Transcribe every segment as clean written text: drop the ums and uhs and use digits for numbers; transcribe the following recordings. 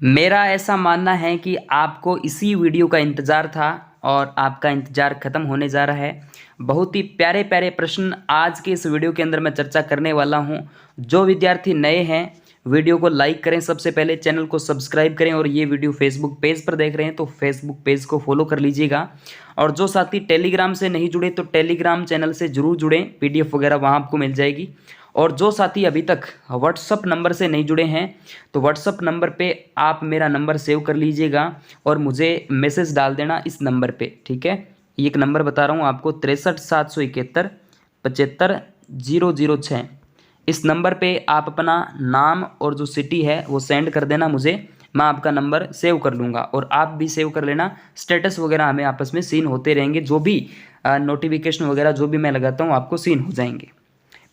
मेरा ऐसा मानना है कि आपको इसी वीडियो का इंतज़ार था और आपका इंतज़ार ख़त्म होने जा रहा है। बहुत ही प्यारे प्यारे प्रश्न आज के इस वीडियो के अंदर मैं चर्चा करने वाला हूं। जो विद्यार्थी नए हैं वीडियो को लाइक करें, सबसे पहले चैनल को सब्सक्राइब करें और ये वीडियो फेसबुक पेज पर देख रहे हैं तो फेसबुक पेज को फॉलो कर लीजिएगा। और जो साथी टेलीग्राम से नहीं जुड़े तो टेलीग्राम चैनल से ज़रूर जुड़ें, पीडीएफ वगैरह वहाँ आपको मिल जाएगी। और जो साथी अभी तक व्हाट्सअप नंबर से नहीं जुड़े हैं तो व्हाट्सअप नंबर पे आप मेरा नंबर सेव कर लीजिएगा और मुझे मैसेज डाल देना इस नंबर पे, ठीक है। एक नंबर बता रहा हूँ आपको 63 771 75 006। इस नंबर पे आप अपना नाम और जो सिटी है वो सेंड कर देना मुझे, मैं आपका नंबर सेव कर लूँगा और आप भी सेव कर लेना। स्टेटस वगैरह हमें आपस में सीन होते रहेंगे, जो भी नोटिफिकेशन वगैरह जो भी मैं लगाता हूँ आपको सीन हो जाएंगे।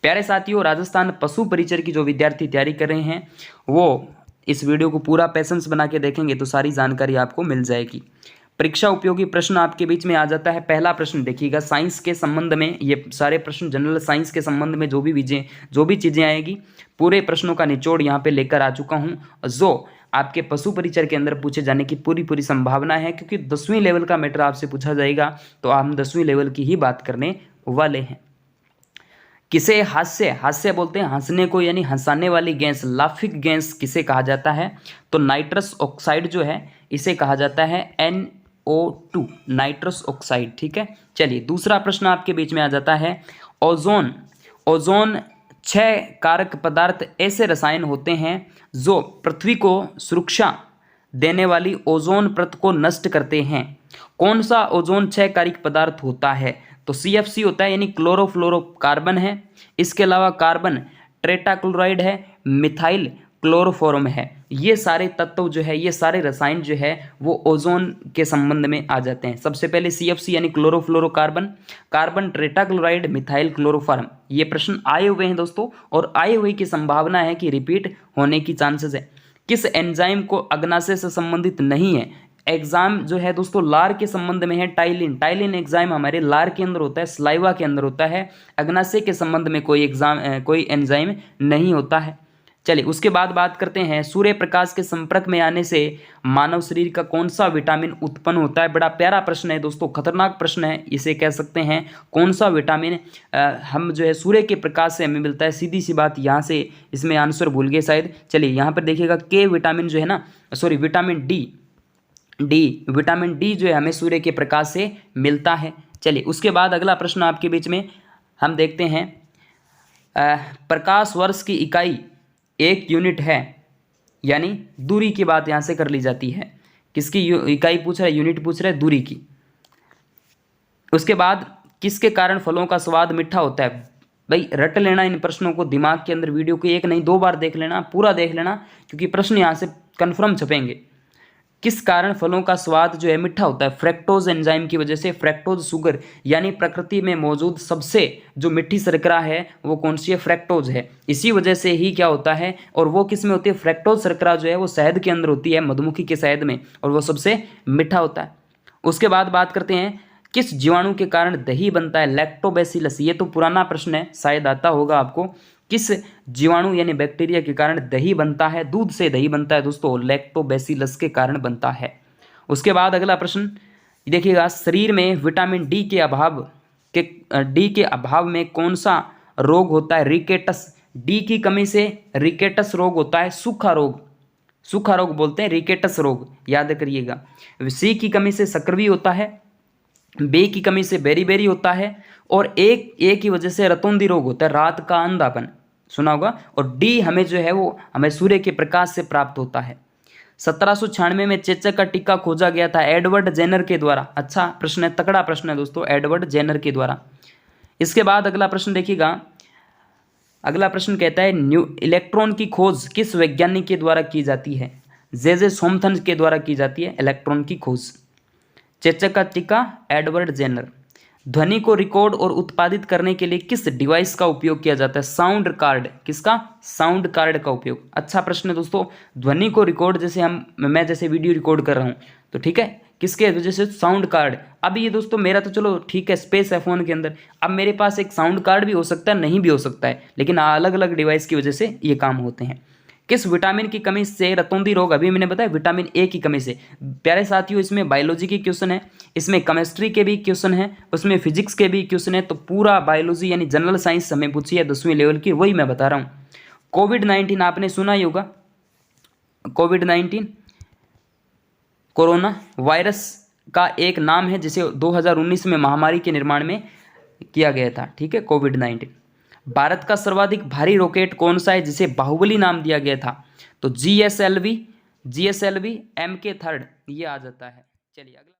प्यारे साथियों, राजस्थान पशु परिचर की जो विद्यार्थी तैयारी कर रहे हैं वो इस वीडियो को पूरा पैसेंस बना के देखेंगे तो सारी जानकारी आपको मिल जाएगी। परीक्षा उपयोगी प्रश्न आपके बीच में आ जाता है। पहला प्रश्न देखिएगा, साइंस के संबंध में, ये सारे प्रश्न जनरल साइंस के संबंध में जो भी चीज़ें आएगी पूरे प्रश्नों का निचोड़ यहाँ पे लेकर आ चुका हूँ, जो आपके पशु परिचर के अंदर पूछे जाने की पूरी संभावना है, क्योंकि 10वीं लेवल का मैटर आपसे पूछा जाएगा तो हम 10वीं लेवल की ही बात करने वाले हैं। किसे हास्य बोलते हैं हंसने को, यानी हंसाने वाली गैस, लाफिंग गैस किसे कहा जाता है? तो नाइट्रस ऑक्साइड जो है इसे कहा जाता है NO2, नाइट्रस ऑक्साइड, ठीक है। चलिए दूसरा प्रश्न आपके बीच में आ जाता है, ओजोन 6 कारक पदार्थ ऐसे रसायन होते हैं जो पृथ्वी को सुरक्षा देने वाली ओजोन परत को नष्ट करते हैं। कौन सा ओजोन 6 कारक पदार्थ होता है? तो CFC होता है, यानी क्लोरोफ्लोरोकार्बन है। इसके अलावा कार्बन टेट्राक्लोराइड है, मिथाइल क्लोरोफॉर्म है। ये सारे तत्व जो है, ये सारे रसायन जो है वो ओजोन के संबंध में आ जाते हैं। सबसे पहले CFC यानी chlorofluorocarbon, carbon tetrachloride, methyl chloroform, ये प्रश्न आए हुए हैं दोस्तों, और आए हुए की संभावना है कि रिपीट होने की चांसेस है। किस एंजाइम को अग्नाशय से संबंधित नहीं है? एग्जाम जो है दोस्तों लार के संबंध में है। टाइलिन एग्जाम हमारे लार के अंदर होता है, स्लाइवा के अंदर होता है। अग्नाशय के संबंध में कोई एंजाइम नहीं होता है। चलिए उसके बाद बात करते हैं, सूर्य प्रकाश के संपर्क में आने से मानव शरीर का कौन सा विटामिन उत्पन्न होता है? बड़ा प्यारा प्रश्न है दोस्तों, खतरनाक प्रश्न है इसे कह सकते हैं। कौन सा विटामिन हम जो है सूर्य के प्रकाश से हमें मिलता है? सीधी सी बात, यहाँ से इसमें आंसर भूल गए शायद। चलिए यहाँ पर देखिएगा, के विटामिन जो है ना, सॉरी विटामिन विटामिन डी जो है हमें सूर्य के प्रकाश से मिलता है। चलिए उसके बाद अगला प्रश्न आपके बीच में हम देखते हैं, प्रकाश वर्ष की इकाई 1 यूनिट है, यानी दूरी की बात यहाँ से कर ली जाती है। किसकी इकाई पूछ रहा है? यूनिट पूछ रहा है, दूरी की। उसके बाद किसके कारण फलों का स्वाद मीठा होता है? भाई रट लेना इन प्रश्नों को दिमाग के अंदर, वीडियो को 1 नहीं 2 बार देख लेना, पूरा देख लेना, क्योंकि प्रश्न यहाँ से कन्फर्म छपेंगे। किस कारण फलों का स्वाद जो है मीठा होता है? फ्रैक्टोज एंजाइम की वजह से। फ्रैक्टोज शुगर, यानी प्रकृति में मौजूद सबसे जो मिठी शर्करा है वो कौन सी है? फ्रैक्टोज है। इसी वजह से ही क्या होता है, और वो किस में होती है? फ्रैक्टोज शर्करा जो है वो शहद के अंदर होती है, मधुमक्खी के शहद में, और वो सबसे मीठा होता है। उसके बाद बात करते हैं, किस जीवाणु के कारण दही बनता है? लैक्टोबैसिलस। ये तो पुराना प्रश्न है, शायद आता होगा आपको। किस जीवाणु यानी बैक्टीरिया के कारण दही बनता है? दूध से दही बनता है दोस्तों, लैक्टोबैसिलस के कारण बनता है। उसके बाद अगला प्रश्न देखिएगा, शरीर में विटामिन डी के अभाव में कौन सा रोग होता है? रिकेटस। डी की कमी से रिकेटस रोग होता है, सूखा रोग बोलते हैं, रिकेटस रोग, याद करिएगा। सी की कमी से सक्रिय होता है, बे की कमी से बेरी होता है, और एक की वजह से रतौंधी रोग होता है, रात का अंधापन, सुना होगा। और डी हमें जो है वो हमें सूर्य के प्रकाश से प्राप्त होता है। 1796 में चेचक का टीका खोजा गया था एडवर्ड जेनर के द्वारा। अच्छा प्रश्न है, तगड़ा प्रश्न है दोस्तों, एडवर्ड जेनर के द्वारा। इसके बाद अगला प्रश्न देखिएगा, अगला प्रश्न कहता है, इलेक्ट्रॉन की खोज किस वैज्ञानिक के द्वारा की जाती है? जे सोमथन के द्वारा की जाती है इलेक्ट्रॉन की खोज। चेचक का टीका एडवर्ड जेनर। ध्वनि को रिकॉर्ड और उत्पादित करने के लिए किस डिवाइस का उपयोग किया जाता है? Sound card. किसका? साउंड कार्ड का उपयोग। अच्छा प्रश्न है दोस्तों, ध्वनि को रिकॉर्ड, जैसे मैं जैसे वीडियो रिकॉर्ड कर रहा हूँ तो ठीक है, किसके वजह से? Sound card. अब ये दोस्तों मेरा तो चलो ठीक है स्पेस है फ़ोन के अंदर, अब मेरे पास एक साउंड कार्ड भी हो सकता है, नहीं भी हो सकता है, लेकिन अलग अलग डिवाइस की वजह से ये काम होते हैं। किस विटामिन की कमी से रतौंधी रोग, अभी मैंने बताया विटामिन ए की कमी से। प्यारे साथियों, इसमें बायोलॉजी के क्वेश्चन है, इसमें केमिस्ट्री के भी क्वेश्चन है, उसमें फिजिक्स के भी क्वेश्चन है, तो पूरा बायोलॉजी यानी जनरल साइंस हमें पूछी है 10वीं लेवल की, वही मैं बता रहा हूँ। कोविड-19 आपने सुना ही होगा, कोविड-19 कोरोना वायरस का एक नाम है जिसे 2019 में महामारी के निर्माण में किया गया था, ठीक है, कोविड-19। भारत का सर्वाधिक भारी रॉकेट कौन सा है जिसे बाहुबली नाम दिया गया था? तो GSLV MK3 ये आ जाता है। चलिए अगला